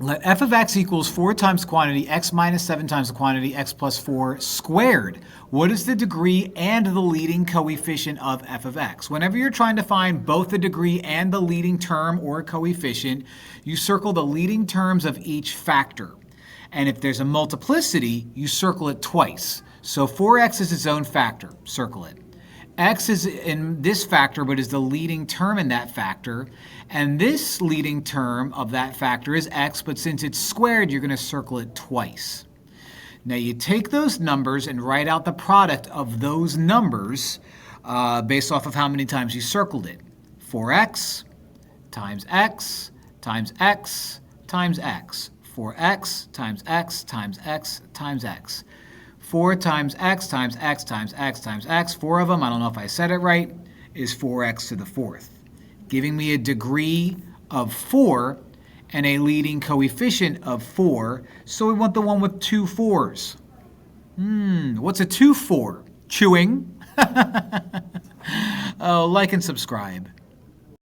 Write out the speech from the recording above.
Let f of x equals 4 times quantity x minus 7 times the quantity x plus 4 squared. What is the degree and the leading coefficient of f of x? Whenever you're trying to find both the degree and the leading term or coefficient, you circle the leading terms of each factor. And if there's a multiplicity, you circle it twice. So 4x is its own factor. Circle it. X is in this factor, but is the leading term in that factor. And this leading term of that factor is x, but since it's squared, you're going to circle it twice. Now you take those numbers and write out the product of those numbers based off of how many times you circled it. 4x times x times x times x. 4x times x times x times x. 4 times x times x times x times x, 4 of them, I don't know if I said it right, is 4x to the 4th, giving me a degree of 4 and a leading coefficient of 4. So we want the one with 2 4s. What's a 2 4? Chewing? Oh, like and subscribe.